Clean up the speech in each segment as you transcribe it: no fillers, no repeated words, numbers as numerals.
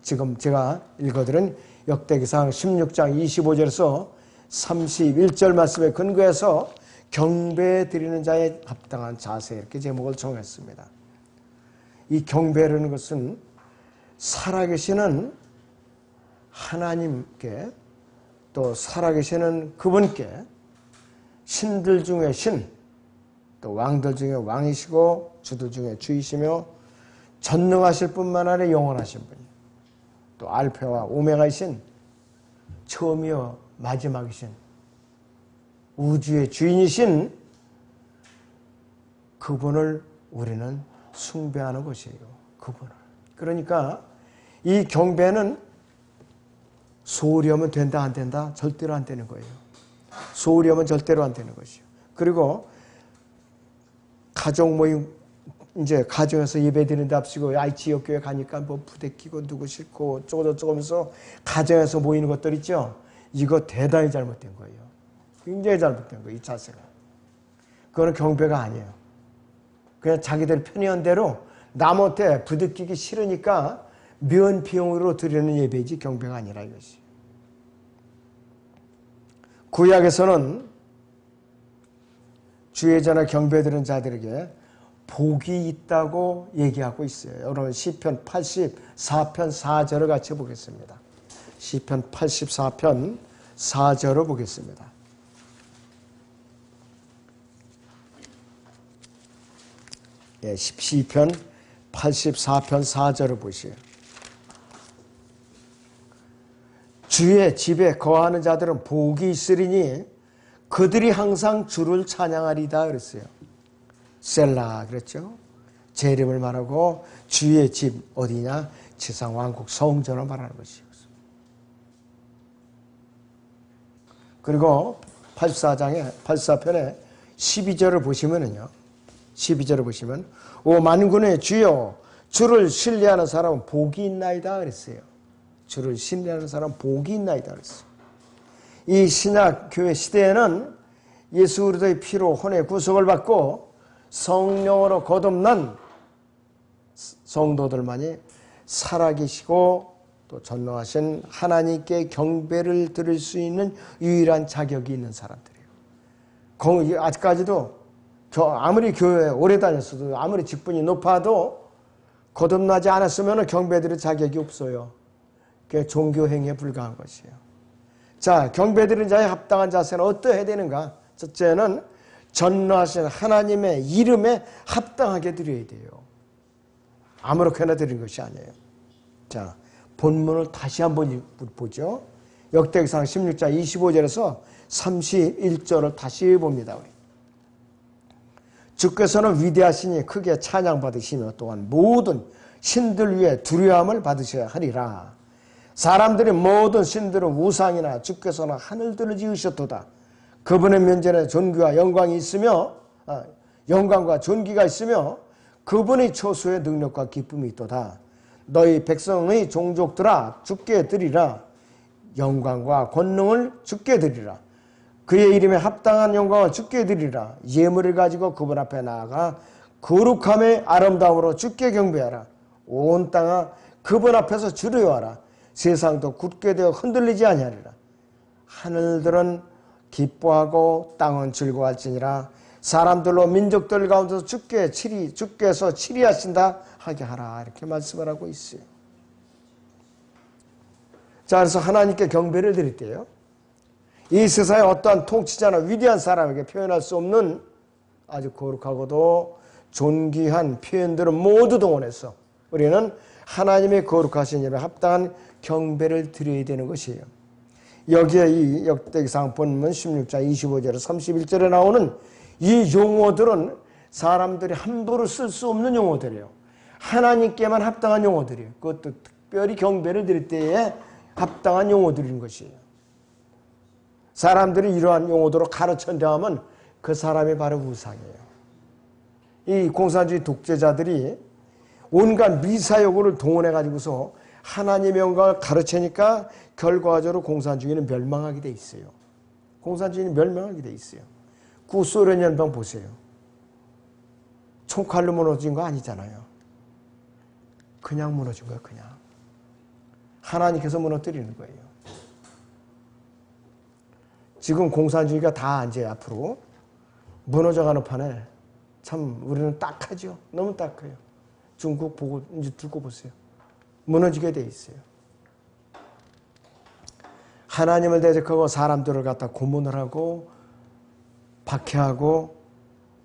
지금 제가 읽어드린 역대기상 16장 25절에서 31절 말씀에 근거해서 경배 드리는 자의 합당한 자세, 이렇게 제목을 정했습니다. 이 경배라는 것은 살아계시는 하나님께, 또 살아계시는 그분께, 신들 중에 신, 또 왕들 중에 왕이시고 주들 중에 주이시며 전능하실 뿐만 아니라 영원하신 분이, 또 알파와 오메가이신, 처음이요 마지막이신, 우주의 주인이신 그분을 우리는 숭배하는 것이에요. 그분을. 그러니까 이 경배는 소홀히 하면 된다 안 된다? 절대로 안 되는 거예요. 소홀히 하면 절대로 안 되는 것이요. 그리고 가족 모임, 이제 가정에서 예배드리는데 앞시고 지역교회 가니까 뭐 부대끼고 누구 싫고 쪼고저쪼고 하면서 가정에서 모이는 것들 있죠. 이거 대단히 잘못된 거예요. 굉장히 잘못된 거예요. 이 자세가. 그거는 경배가 아니에요. 그냥 자기들 편의한 대로 남한테 부대끼기 싫으니까 면피용으로 드리는 예배이지 경배가 아니라 이것이. 구약에서는 주의 전에 경배드리는 자들에게 복이 있다고 얘기하고 있어요. 여러분 시편 84편 4절을 같이 보겠습니다. 시편 84편 4절을 보겠습니다. 예, 시편 84편 4절을 보시오. 주의 집에 거하는 자들은 복이 있으리니 그들이 항상 주를 찬양하리다 그랬어요. 셀라 그랬죠. 제 이름을 말하고 주의 집 어디냐? 지상왕국 성전을 말하는 것이요. 그리고 84편에 12절을 보시면은요. 12절을 보시면 오 만군의 주여 주를 신뢰하는 사람은 복이 있나이다 그랬어요. 주를 신뢰하는 사람은 복이 있나이다 그랬어요. 이 신약 교회 시대에는 예수 그리스도의 피로 혼의 구속을 받고 성령으로 거듭난 성도들만이 살아계시고 또 전능하신 하나님께 경배를 드릴 수 있는 유일한 자격이 있는 사람들이에요. 아직까지도 아무리 교회에 오래 다녔어도 아무리 직분이 높아도 거듭나지 않았으면 경배 드릴 자격이 없어요. 그게 종교행위에 불과한 것이에요. 자, 경배 드리는 자의 합당한 자세는 어떠해야 되는가? 첫째는 전능하신 하나님의 이름에 합당하게 드려야 돼요. 아무렇게나 드리는 것이 아니에요. 자, 본문을 다시 한번 보죠. 역대기상 16장 25절에서 31절을 다시 봅니다. 우리. 주께서는 위대하시니 크게 찬양받으시며 또한 모든 신들 위에 두려움을 받으셔야 하리라. 사람들이 모든 신들은 우상이나 주께서는 하늘들을 지으셨도다. 그분의 면전에 존귀와 영광이 있으며 영광과 존귀가 있으며 그분의 처소에 능력과 기쁨이 있도다. 너희 백성의 종족들아 주께 드리라. 영광과 권능을 주께 드리라. 그의 이름에 합당한 영광을 주께 드리라. 예물을 가지고 그분 앞에 나아가 거룩함의 아름다움으로 주께 경배하라. 온 땅아 그분 앞에서 주려하라. 세상도 굳게 되어 흔들리지 아니하리라. 하늘들은 기뻐하고 땅은 즐거워할지니라. 사람들로 민족들 가운데서 주께서 치리하신다 하게 하라. 이렇게 말씀을 하고 있어요. 자, 그래서 하나님께 경배를 드릴 때요, 이 세상에 어떠한 통치자나 위대한 사람에게 표현할 수 없는 아주 거룩하고도 존귀한 표현들은 모두 동원해서 우리는 하나님의 거룩하신 이름에 합당한 경배를 드려야 되는 것이에요. 여기에 이 역대기상 본문 16장 25절에 31절에 나오는 이 용어들은 사람들이 함부로 쓸 수 없는 용어들이에요. 하나님께만 합당한 용어들이에요. 그것도 특별히 경배를 드릴 때에 합당한 용어들인 것이에요. 사람들이 이러한 용어들로 가르쳐낸다면 그 사람이 바로 우상이에요. 이 공산주의 독재자들이 온갖 미사여구를 동원해가지고서 하나님의 영광을 가르치니까 결과적으로 공산주의는 멸망하게 돼 있어요. 공산주의는 멸망하게 돼 있어요. 구소련 연방 보세요. 총칼로 무너진 거 아니잖아요. 그냥 무너진 거예요. 그냥. 하나님께서 무너뜨리는 거예요. 지금 공산주의가 다 이제 앞으로 무너져가는 판에 참 우리는 딱하죠. 너무 딱해요. 중국 보고 이제 두고 보세요. 무너지게 돼 있어요. 하나님을 대적하고 사람들을 갖다 고문을 하고 박해하고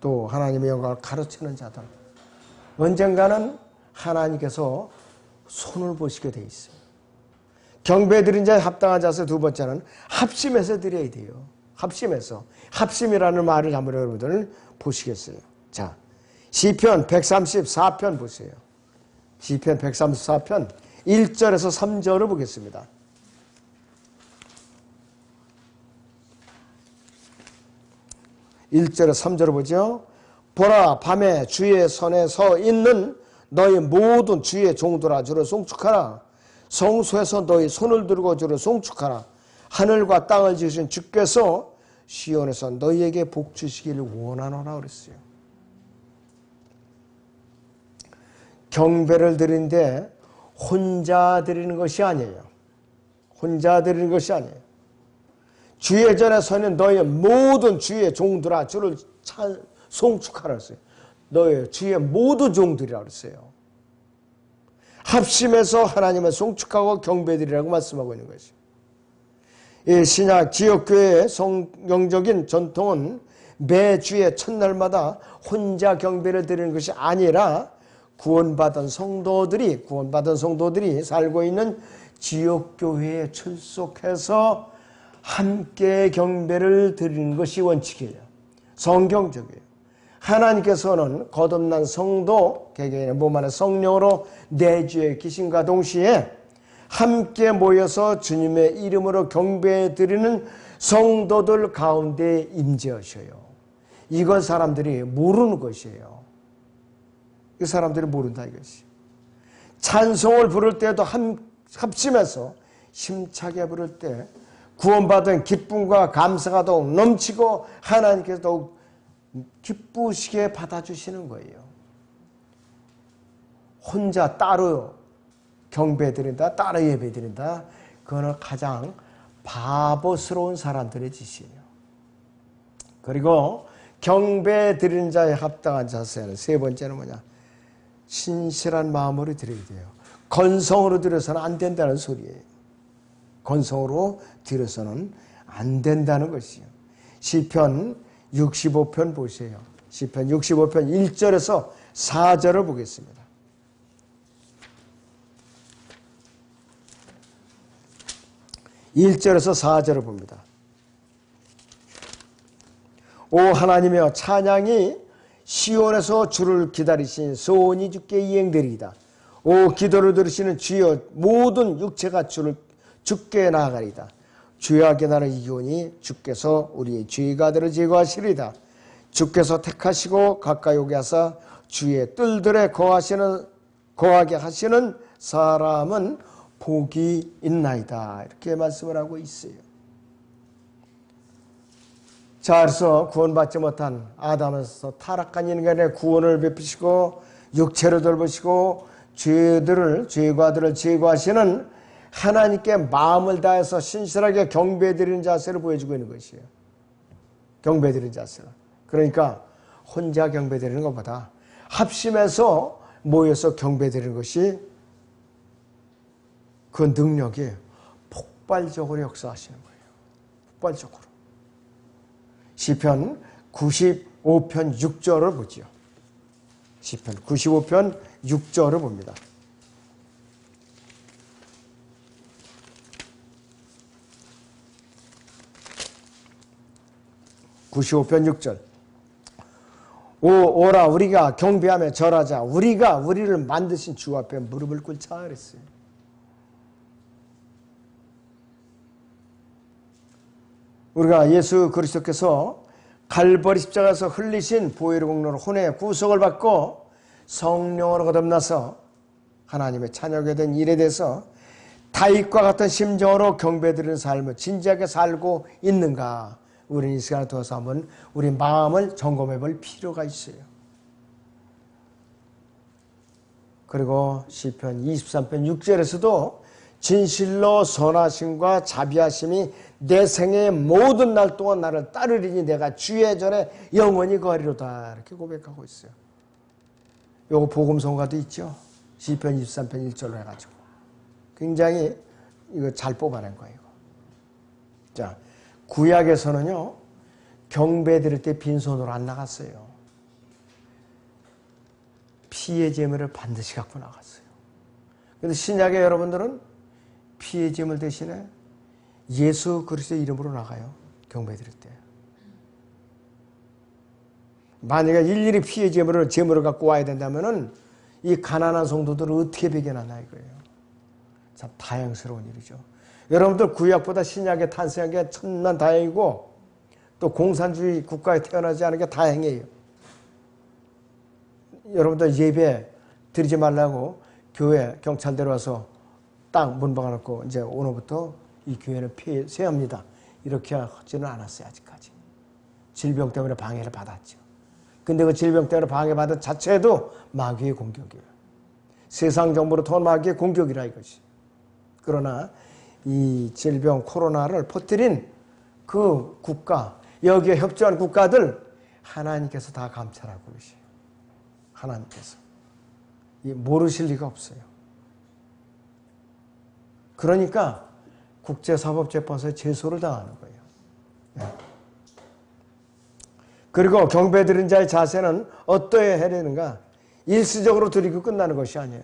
또 하나님의 영광을 가르치는 자들. 언젠가는 하나님께서 손을 보시게 돼 있어요. 경배드린 자에 합당한 자세 두 번째는 합심해서 드려야 돼요. 합심해서. 합심이라는 말을 한번 여러분들 보시겠어요. 자, 시편 134편 보세요. 시편 134편 1절에서 3절을 보겠습니다. 1절에서 3절을 보죠. 보라, 밤에 주의 손에 서 있는 너희 모든 주의 종들아 주를 송축하라. 성소에서 너희 손을 들고 주를 송축하라. 하늘과 땅을 지으신 주께서 시온에서 너희에게 복 주시기를 원하노라 그랬어요. 경배를 드리는데 혼자 드리는 것이 아니에요. 혼자 드리는 것이 아니에요. 주의 전에 서 있는 너희 모든 주의 종들아 주를 송축하라 했어요. 너희 주의 모든 종들이라 그랬어요. 합심해서 하나님을 송축하고 경배드리라고 말씀하고 있는 것이죠. 이 신약 지역교회의 성경적인 전통은 매주의 첫날마다 혼자 경배를 드리는 것이 아니라 구원받은 성도들이 살고 있는 지역교회에 출석해서 함께 경배를 드리는 것이 원칙이에요. 성경적이에요. 하나님께서는 거듭난 성도, 개개인의 몸 안에 성령으로 내주에 계신과 동시에 함께 모여서 주님의 이름으로 경배해 드리는 성도들 가운데 임재하셔요. 이건 사람들이 모르는 것이에요. 이 사람들이 모른다 이것이. 찬송을 부를 때도 합심해서 힘차게 부를 때 구원받은 기쁨과 감사가 더욱 넘치고 하나님께서 더욱 기쁘시게 받아주시는 거예요. 혼자 따로 경배드린다, 따로 예배드린다. 그거는 가장 바보스러운 사람들의 짓이에요. 그리고 경배드리는 자에 합당한 자세는 세 번째는 뭐냐? 신실한 마음으로 드려야 돼요. 건성으로 드려서는 안 된다는 소리예요. 건성으로 드려서는 안 된다는 것이에요. 시편 65편 보세요. 시편 65편 1절에서 4절을 보겠습니다. (1절에서) 4절을 봅니다. 오 하나님이여 찬양이 시온에서 주를 기다리신 소원이 주께 이행되리이다. 오 기도를 들으시는 주여 모든 육체가 주께 나아가리이다. 죄악의 날을 이기오니 주께서 우리의 죄가들을 제거하시리이다. 주께서 택하시고 가까이 오게 하사 주의 뜰들에 거하게 하시는 사람은 복이 있나이다. 이렇게 말씀을 하고 있어요. 자, 그래서 구원받지 못한 아담에서 타락한 인간의 구원을 베푸시고 육체를 돌보시고 죄과들을 제거하시는 하나님께 마음을 다해서 신실하게 경배드리는 자세를 보여주고 있는 것이에요. 경배드리는 자세를. 그러니까 혼자 경배드리는 것보다 합심해서 모여서 경배드리는 것이 그 능력이 폭발적으로 역사하시는 거예요. 폭발적으로. 시편 95편 6절을 보죠. 시편 95편 6절을 봅니다. (95편 6절) 오라 우리가 경배하며 절하자. 우리가 우리를 만드신 주 앞에 무릎을 꿇자 그랬어요. 우리가 예수 그리스도께서 갈보리 십자가에서 흘리신 보혈의 공로로 혼의 구속을 받고 성령으로 거듭나서 하나님의 자녀가 된 일에 대해서 다윗과 같은 심정으로 경배드리는 삶을 진지하게 살고 있는가? 우리는 이 시간을 통해서 한번 우리 마음을 점검해 볼 필요가 있어요. 그리고 시편 23편 6절에서도 진실로 선하심과 자비하심이 내 생의 모든 날 동안 나를 따르리니 내가 주의 전에 영원히 거하리로다. 이렇게 고백하고 있어요. 요거 복음성가도 있죠. 시편 23편 1절로 해가지고 굉장히 이거 잘 뽑아낸 거예요. 자, 구약에서는요 경배 드릴 때 빈손으로 안 나갔어요. 피의 제물을 반드시 갖고 나갔어요. 그런데 신약의 여러분들은 피의 제물 대신에 예수 그리스도의 이름으로 나가요. 경배 드릴 때. 만약에 일일이 피의 제물을 갖고 와야 된다면은 이 가난한 성도들을 어떻게 배겨나나 이거예요. 참 다행스러운 일이죠. 여러분들 구약보다 신약에 탄생한 게 천만 다행이고 또 공산주의 국가에 태어나지 않은 게 다행이에요. 여러분들 예배 드리지 말라고 교회 경찰 데려와서 땅 문박아 놓고 이제 오늘부터 이 교회는 폐쇄 합니다. 이렇게 하지는 않았어요. 아직까지. 질병 때문에 방해를 받았죠. 근데 그 질병 때문에 방해받은 자체도 마귀의 공격이에요. 세상 정보로 통한 마귀의 공격이라 이것이. 그러나 이 질병 코로나를 퍼뜨린 그 국가, 여기에 협조한 국가들 하나님께서 다 감찰하고 계세요. 하나님께서. 모르실 리가 없어요. 그러니까 국제사법재판소에 제소를 당하는 거예요. 네. 그리고 경배 드린 자의 자세는 어떠해야 되는가? 일시적으로 드리고 끝나는 것이 아니에요.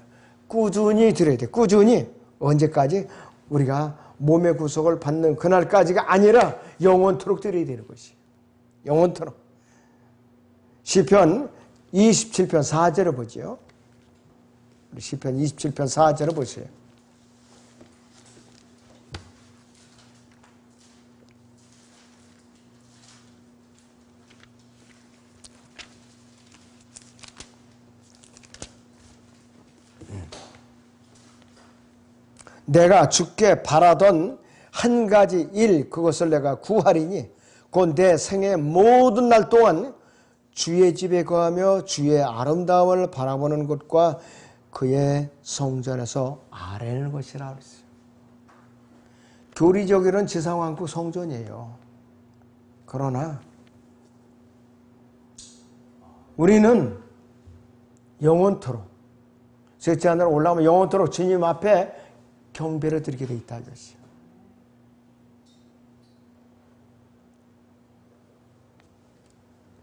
꾸준히 드려야 돼. 꾸준히. 언제까지? 우리가 몸의 구속을 받는 그날까지가 아니라 영원토록 드려야 되는 것이. 영원토록. 시편 27편 4절을 보죠. 시편 27편 4절을 보세요. 내가 주께 바라던 한 가지 일 그것을 내가 구하리니 곧 내 생의 모든 날 동안 주의 집에 거하며 주의 아름다움을 바라보는 것과 그의 성전에서 아뢰는 것이라 그랬어요. 교리적으로는 지상왕국 성전이에요. 그러나 우리는 영원토록 셋째 하늘로 올라오면 영원토록 주님 앞에 경배를 드리게 돼 있다 이것이요.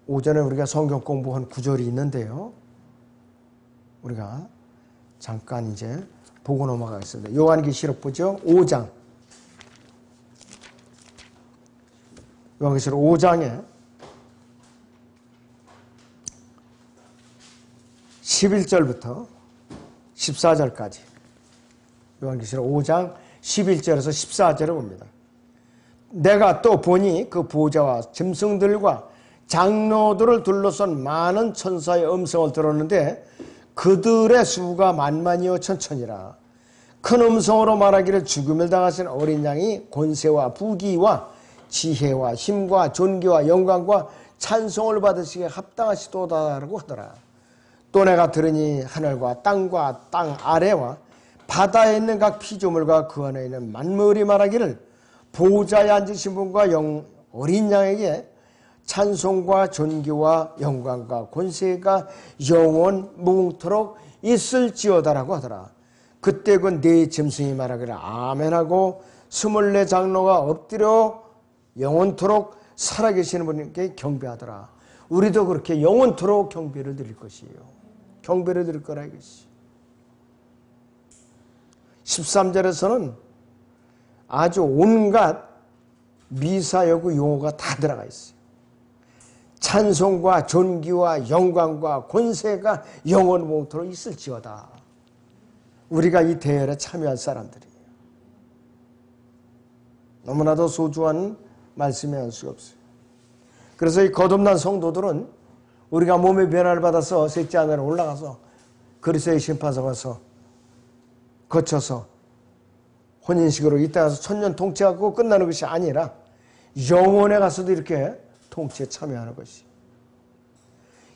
오전에 우리가 성경 공부한 구절이 있는데요. 우리가 잠깐 이제 보고 넘어가겠습니다. 요한계시록 보죠. 5장. 요한계시록 5장에 11절부터 14절까지 요한계시록 5장 11절에서 14절을 봅니다. 내가 또 보니 그 보좌와 짐승들과 장로들을 둘러선 많은 천사의 음성을 들었는데 그들의 수가 만만이요 천천이라. 큰 음성으로 말하기를 죽음을 당하신 어린 양이 권세와 부귀와 지혜와 힘과 존귀와 영광과 찬송을 받으시기에 합당하시도다라고 하더라. 또 내가 들으니 하늘과 땅과 땅 아래와 바다에 있는 각 피조물과 그 안에 있는 만물이 말하기를 보좌에 앉으신 분과 어린 양에게 찬송과 존귀와 영광과 권세가 영원 무궁토록 있을지어다라고 하더라. 그때 그 네 짐승이 말하기를 아멘하고 24 장로가 엎드려 영원토록 살아계시는 분께 경배하더라. 우리도 그렇게 영원토록 경배를 드릴 것이에요. 경배를 드릴 거라 이것이. 13절에서는 아주 온갖 미사여구 용어가 다 들어가 있어요. 찬송과 존귀와 영광과 권세가 영원 무궁토록 있을지어다. 우리가 이 대열에 참여할 사람들이에요. 너무나도 소중한 말씀이 할 수가 없어요. 그래서 이 거듭난 성도들은 우리가 몸의 변화를 받아서 셋째 하늘에 올라가서 그리스도의 심판서 가서 거쳐서 혼인식으로 이때 가서 천년 통치하고 끝나는 것이 아니라 영원에 가서도 이렇게 통치에 참여하는 것이.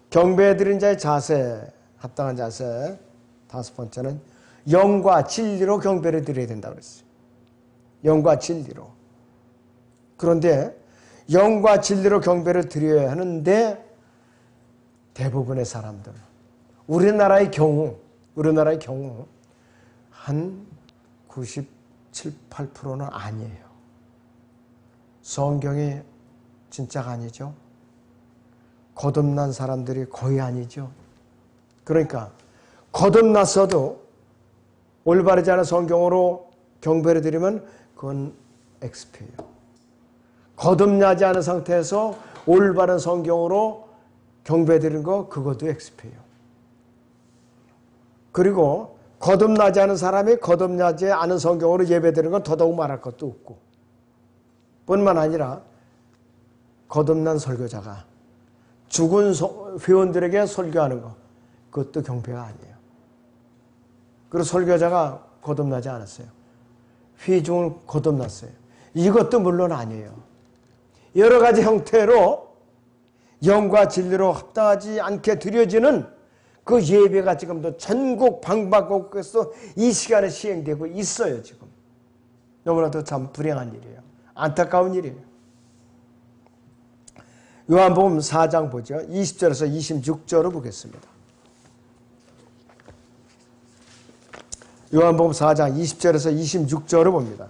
경배해 드린 자의 자세, 합당한 자세. 다섯 번째는 영과 진리로 경배를 드려야 된다고 그랬어요. 영과 진리로. 그런데 영과 진리로 경배를 드려야 하는데 대부분의 사람들, 우리나라의 경우 한 97, 8%는 아니에요. 성경이 진짜가 아니죠. 거듭난 사람들이 거의 아니죠. 그러니까 거듭났어도 올바르지 않은 성경으로 경배를 드리면 그건 XP예요. 거듭나지 않은 상태에서 올바른 성경으로 경배 드리는 거 그것도 XP예요. 그리고 거듭나지 않은 사람이 거듭나지 않은 성경으로 예배 드리는 건 더더욱 말할 것도 없고, 뿐만 아니라 거듭난 설교자가 죽은 회원들에게 설교하는 거 그것도 경배가 아니에요. 그리고 설교자가 거듭나지 않았어요. 회중을 거듭났어요. 이것도 물론 아니에요. 여러 가지 형태로 영과 진리로 합당하지 않게 드려지는 그 예배가 지금도 전국 방방곡곡에서 이 시간에 시행되고 있어요. 지금 너무나도 참 불행한 일이에요. 안타까운 일이에요. 요한복음 4장 보죠. 20절에서 26절을 보겠습니다. 요한복음 4장 20절에서 26절을 봅니다.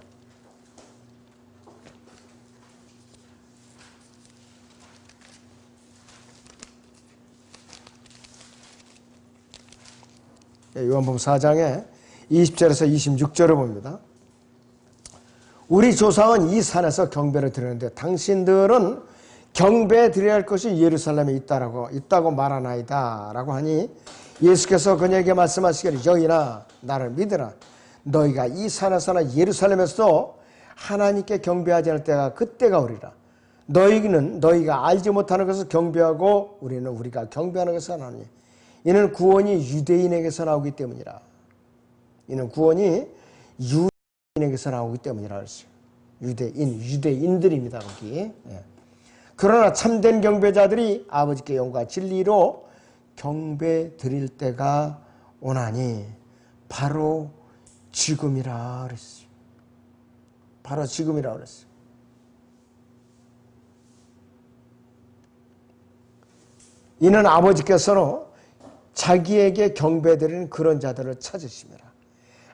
요한복음 4장에 20절에서 26절을 봅니다. 우리 조상은 이 산에서 경배를 드리는데 당신들은 경배 드려야 할 것이 예루살렘에 있다고 말하나이다 라고 하니 예수께서 그녀에게 말씀하시기를 여인아 나를 믿으라. 너희가 이 산에서나 예루살렘에서도 하나님께 경배하지 않을 때가 그때가 오리라. 너희는 너희가 알지 못하는 것을 경배하고 우리는 우리가 경배하는 것을 하나니 이는 구원이 유대인에게서 나오기 때문이라. 이는 구원이 유대인에게서 나오기 때문이라 그랬어요. 유대인들입니다. 거기. 예. 그러나 참된 경배자들이 아버지께 영과 진리로 경배 드릴 때가 오나니 바로 지금이라 그랬어요. 바로 지금이라 그랬어요. 이는 아버지께서는 자기에게 경배드리는 그런 자들을 찾으심이라.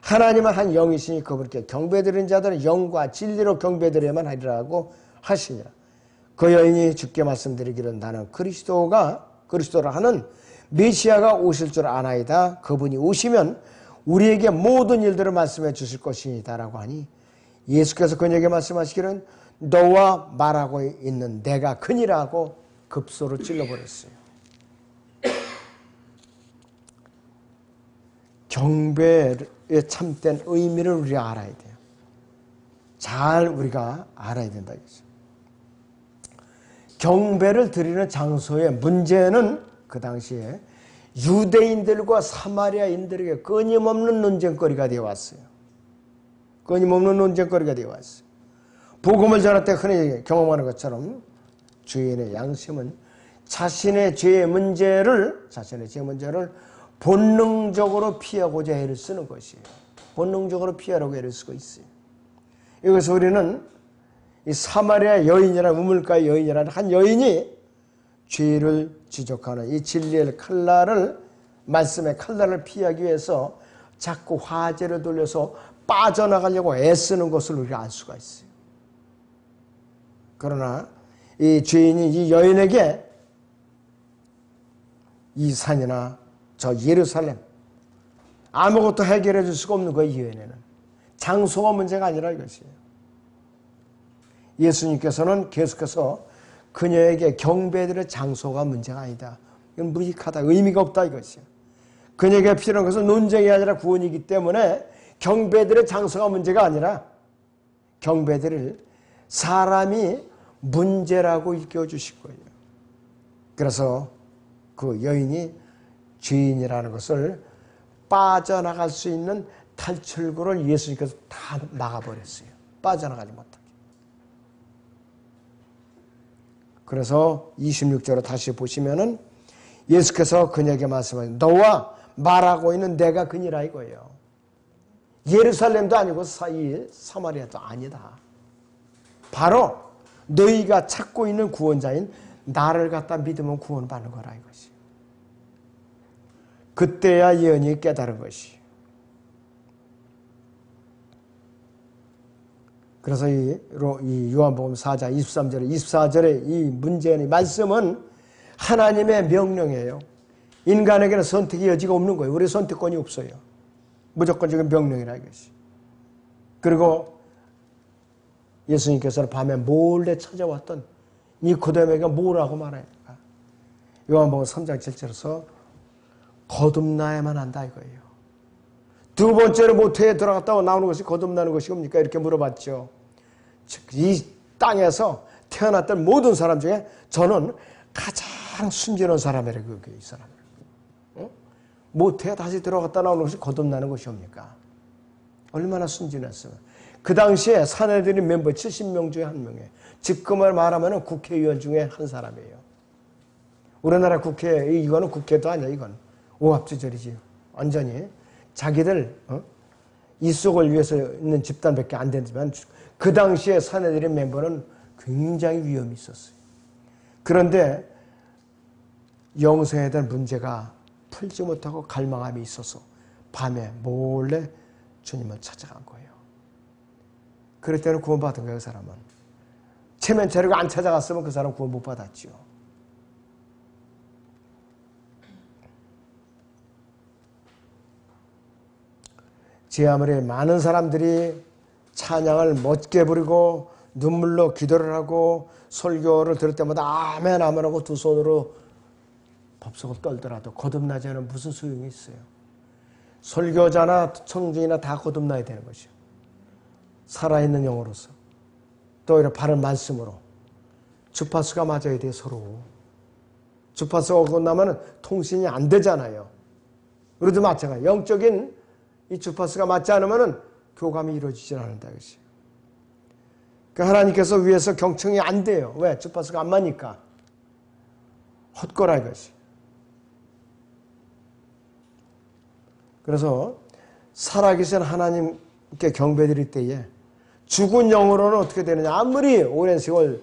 하나님은 한 영이시니 그분께 경배드리는 자들은 영과 진리로 경배드려야만 하리라고 하시니라. 그 여인이 주께 말씀드리기를 나는 그리스도라 하는 메시아가 오실 줄 아나이다. 그분이 오시면 우리에게 모든 일들을 말씀해 주실 것이니다라고 하니 예수께서 그녀에게 말씀하시기를 너와 말하고 있는 내가 그니라고 급소를 찔러버렸어요. 경배의 참된 의미를 우리가 알아야 돼요. 잘 우리가 알아야 된다 이거죠. 경배를 드리는 장소의 문제는 그 당시에 유대인들과 사마리아인들에게 끊임없는 논쟁거리가 되어 왔어요. 끊임없는 논쟁거리가 되어 왔어요. 복음을 전할 때 흔히 경험하는 것처럼 주인의 양심은 자신의 죄의 문제를 본능적으로 피하고자 애를 쓰는 것이에요. 본능적으로 피하려고 애를 쓰고 있어요. 이것을 우리는 이 사마리아 여인이라는 우물가의 여인이라는 한 여인이 죄를 지적하는 이 진리의 칼날을 말씀의 칼날을 피하기 위해서 자꾸 화제를 돌려서 빠져나가려고 애쓰는 것을 우리가 알 수가 있어요. 그러나 이 죄인이 이 여인에게 이 산이나 저 예루살렘 아무것도 해결해 줄 수가 없는 거예요. 이 여인에는 장소가 문제가 아니라 이것이에요. 예수님께서는 계속해서 그녀에게 경배드릴 장소가 문제가 아니다. 이건 무익하다. 의미가 없다 이것이에요. 그녀에게 필요한 것은 논쟁이 아니라 구원이기 때문에 경배드릴 장소가 문제가 아니라 경배드릴 사람이 문제라고 일깨워주실 거예요. 그래서 그 여인이 죄인이라는 것을 빠져나갈 수 있는 탈출구를 예수님께서 다 막아버렸어요. 빠져나가지 못하게. 그래서 26절을 다시 보시면은 예수께서 그녀에게 말씀하신 너와 말하고 있는 내가 그니라 이거예요. 예루살렘도 아니고 이 사마리아도 아니다. 바로 너희가 찾고 있는 구원자인 나를 갖다 믿으면 구원받는 거라 이것이. 그때야 예언이 깨달은 것이. 그래서 이 요한복음 4장 23절에 24절에 이 문제의 말씀은 하나님의 명령이에요. 인간에게는 선택의 여지가 없는 거예요. 우리 선택권이 없어요. 무조건적인 명령이라 이것이. 그리고 예수님께서는 밤에 몰래 찾아왔던 니고데모에게 뭐라고 말합니까? 요한복음 3장 7절에서 거듭나야만 한다 이거예요. 두 번째로 모태에 들어갔다고 나오는 것이 거듭나는 것이 뭡니까? 이렇게 물어봤죠. 즉, 이 땅에서 태어났던 모든 사람 중에 저는 가장 순진한 사람이라고 그게 이 사람을. 모태에 다시 들어갔다 나오는 것이 거듭나는 것이옵니까? 얼마나 순진했어요. 그 당시에 사내들인 멤버 70명 중에 한 명이에요. 지금을 말하면 국회의원 중에 한 사람이에요. 우리나라 국회, 이거는 국회도 아니야, 이건. 오합지졸이지. 완전히. 자기들, 이속을 위해서 있는 집단밖에 안 되지만, 그 당시에 사내들인 멤버는 굉장히 위험이 있었어요. 그런데 영생에 대한 문제가 풀지 못하고 갈망함이 있어서 밤에 몰래 주님을 찾아간 거예요. 그럴 때는 구원받은 거예요, 그 사람은. 체면 차리고 안 찾아갔으면 그 사람 구원 못 받았죠. 제 아무리 많은 사람들이 찬양을 멋게 부르고 눈물로 기도를 하고 설교를 들을 때마다 아멘 아멘 하고 두 손으로 법석을 떨더라도 거듭나지 않으면 무슨 소용이 있어요. 설교자나 청중이나 다 거듭나야 되는 것이요. 살아있는 영으로서 또 이런 바른 말씀으로 주파수가 맞아야 돼. 서로 주파수가 오고 나면 통신이 안 되잖아요. 우리도 마찬가지. 영적인 이 주파수가 맞지 않으면 교감이 이루어지지 않는다 이것이. 그러니까 하나님께서 위에서 경청이 안 돼요. 왜? 주파수가 안 맞으니까. 헛거라 이것이. 그래서 살아계신 하나님께 경배드릴 때에 죽은 영으로는 어떻게 되느냐. 아무리 오랜 세월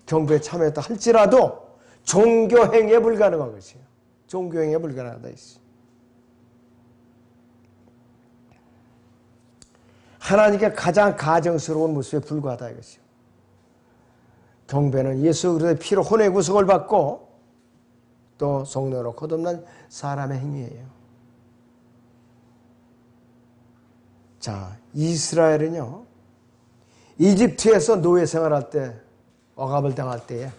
경배에 참여했다 할지라도 종교행위에 불가능한 것이에요. 종교행위에 불가능하다. 하나님께 가장 가정스러운 모습에 불과하다 이것이요. 경배는 예수 그리스도의 피로 혼의 구속을 받고 또 성령으로 거듭난 사람의 행위예요. 자, 이스라엘은요, 이집트에서 노예 생활할 때, 억압을 당할 때에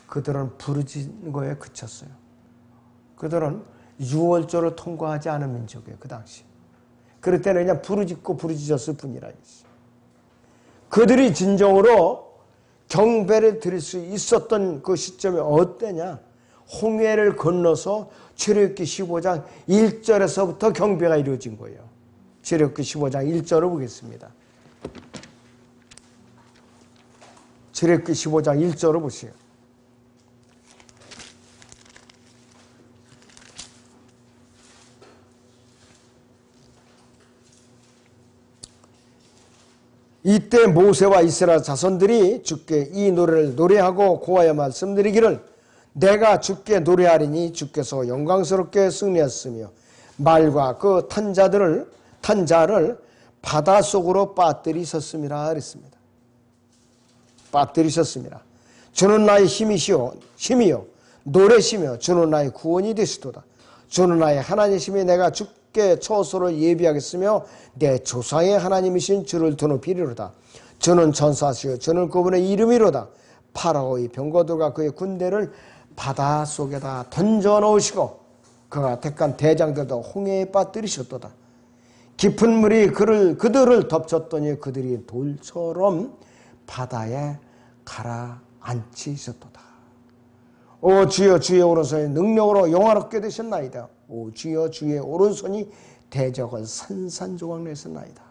그들은 부르짖는 거에 그쳤어요. 그들은 유월절을 통과하지 않은 민족이에요, 그 당시. 그럴 때는 그냥 부르짖고 부르짖었을 뿐이라. 그들이 진정으로 경배를 드릴 수 있었던 그 시점이 어때냐? 홍해를 건너서 출애굽기 15장 1절에서부터 경배가 이루어진 거예요. 출애굽기 15장 1절을 보겠습니다. 출애굽기 15장 1절을 보세요. 이때 모세와 이스라엘 자손들이 주께 이 노래를 노래하고 고하여 말씀드리기를 내가 주께 노래하리니 주께서 영광스럽게 승리하셨으며 말과 그 탄 자를 바닷속으로 빠뜨리셨습니다. 그랬습니다. 빠뜨리셨습니다. 주는 나의 힘이요 노래시며 주는 나의 구원이 되시도다. 주는 나의 하나님이시며 내가 주께 처소를 예비하겠으며 내 조상의 하나님이신 주를 드높이리로다. 주는 전사시요 주는 그분의 이름이로다. 파라오의 병거들과 그의 군대를 바닷속에다 던져놓으시고 그가 택한 대장들도 홍해에 빠뜨리셨도다. 깊은 물이 그들을 덮쳤더니 그들이 돌처럼 바다에 가라앉히셨도다. 오 주여 주의 오른손이 능력으로 영화롭게 되셨나이다. 오 주여 주의 오른손이 대적을 산산조각내셨나이다.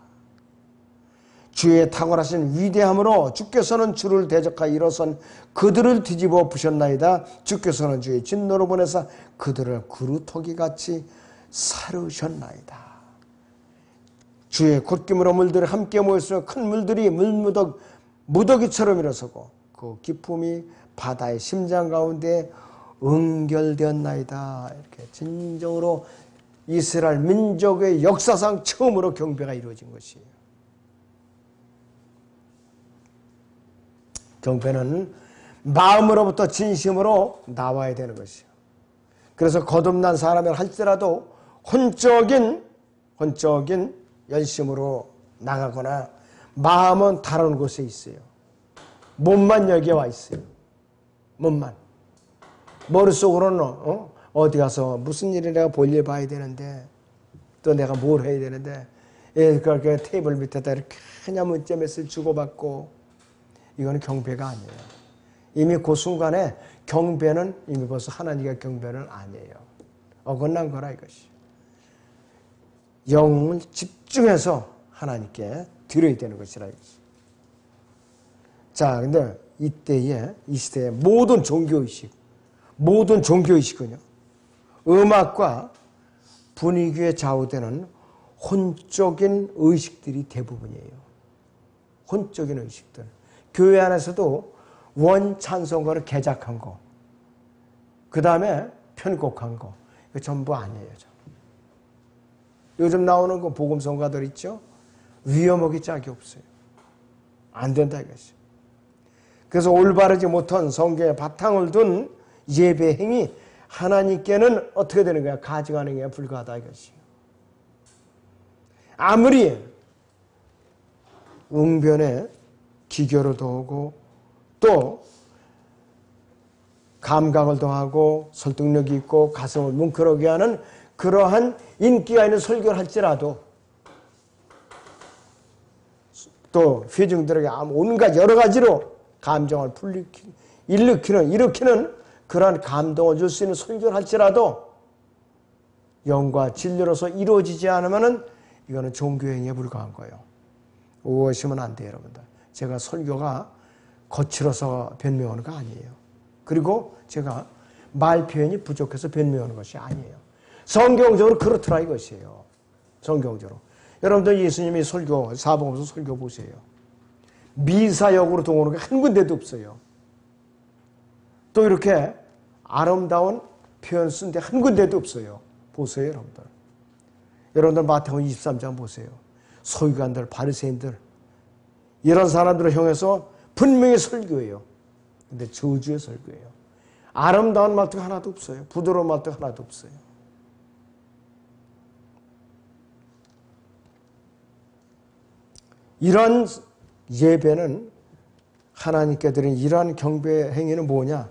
주의 탁월하신 위대함으로 주께서는 주를 대적하여 일어선 그들을 뒤집어 부셨나이다. 주께서는 주의 진노로 보내사 그들을 그루터기같이 사르셨나이다. 주의 콧김으로 물들이 함께 모였으며 큰 물들이 무더기처럼 일어서고 그 기품이 바다의 심장 가운데 응결되었나이다. 이렇게 진정으로 이스라엘 민족의 역사상 처음으로 경배가 이루어진 것이에요. 경배는 마음으로부터 진심으로 나와야 되는 것이에요. 그래서 거듭난 사람을 할지라도 혼적인 열심으로 나가거나 마음은 다른 곳에 있어요. 몸만 여기에 와 있어요. 몸만. 머릿속으로는 어디 가서 무슨 일을 내가 볼일 봐야 되는데 또 내가 뭘 해야 되는데 그렇게 테이블 밑에다 이렇게 그냥 문자 메시지 주고받고 이거는 경배가 아니에요. 이미 그 순간에 경배는 이미 벌써 하나님의 경배는 아니에요. 어긋난 거라 이것이. 영을 집중해서 하나님께 드려야 되는 것이라 이것이. 자, 근데 이 시대의 모든 종교의식은요, 음악과 분위기에 좌우되는 혼적인 의식들이 대부분이에요. 혼적인 의식들. 교회 안에서도 원찬송가를 개작한 거, 그 다음에 편곡한 거, 이거 전부 아니에요. 요즘 나오는 그 복음성가들 있죠? 위험하기 짝이 없어요. 안 된다 이것이. 그래서 올바르지 못한 성경에 바탕을 둔 예배 행위, 하나님께는 어떻게 되는 거야? 가증하는 게 불가하다 이것이. 아무리 웅변에 기교를 더하고 또 감각을 더하고 설득력이 있고 가슴을 뭉클하게 하는 그러한 인기가 있는 설교를 할지라도 또 회중들에게 온갖 여러 가지로 감정을 일으키는 그러한 감동을 줄 수 있는 설교를 할지라도 영과 진리로서 이루어지지 않으면 이거는 종교행위에 불과한 거예요. 오해하시면 안 돼요, 여러분들. 제가 설교가 거칠어서 변명하는 거 아니에요. 그리고 제가 말 표현이 부족해서 변명하는 것이 아니에요. 성경적으로 그렇더라 이것이에요. 성경적으로. 여러분들 예수님이 사복음서 설교 보세요. 미사역으로 동원한 게 한 군데도 없어요. 또 이렇게 아름다운 표현 쓴 데 한 군데도 없어요. 보세요, 여러분들. 여러분들 마태복음 23장 보세요. 서기관들, 바리새인들 이런 사람들을 향해서 분명히 설교예요. 근데 저주의 설교예요. 아름다운 말투가 하나도 없어요. 부드러운 말투가 하나도 없어요. 이런 예배는 하나님께 드린 이러한 경배 행위는 뭐냐?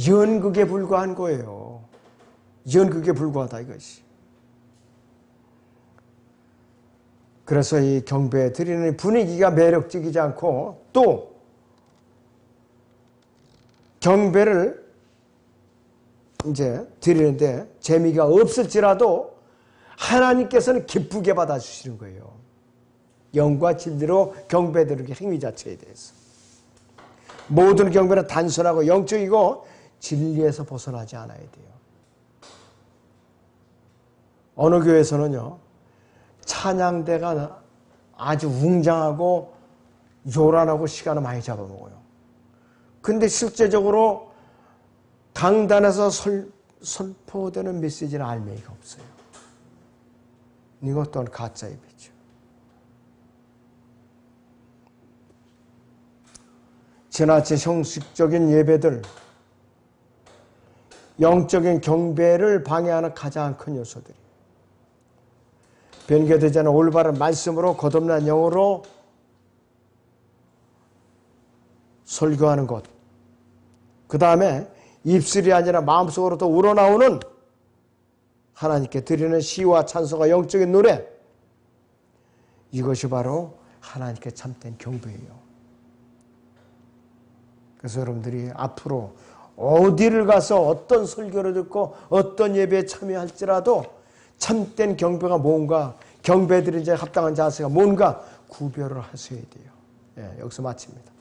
연극에 불과한 거예요. 연극에 불과하다 이것이. 그래서 이 경배 드리는 분위기가 매력적이지 않고 또 경배를 이제 드리는데 재미가 없을지라도 하나님께서는 기쁘게 받아주시는 거예요. 영과 진리로 경배 드리는 행위 자체에 대해서. 모든 경배는 단순하고 영적이고 진리에서 벗어나지 않아야 돼요. 어느 교회에서는요, 찬양대가 아주 웅장하고 요란하고 시간을 많이 잡아먹어요. 근데 실제적으로 강단에서 선포되는 메시지는 알맹이가 없어요. 이것 또한 가짜 예배죠. 지나친 형식적인 예배들, 영적인 경배를 방해하는 가장 큰 요소들이 변개되지 않은 올바른 말씀으로 거듭난 영으로 설교하는 것, 그 다음에 입술이 아니라 마음속으로부터 우러나오는 하나님께 드리는 시와 찬송과 영적인 노래, 이것이 바로 하나님께 참된 경배예요. 그래서 여러분들이 앞으로 어디를 가서 어떤 설교를 듣고 어떤 예배에 참여할지라도 참된 경배가 뭔가, 경배 드린 자에 합당한 자세가 뭔가 구별을 하셔야 돼요. 예, 여기서 마칩니다.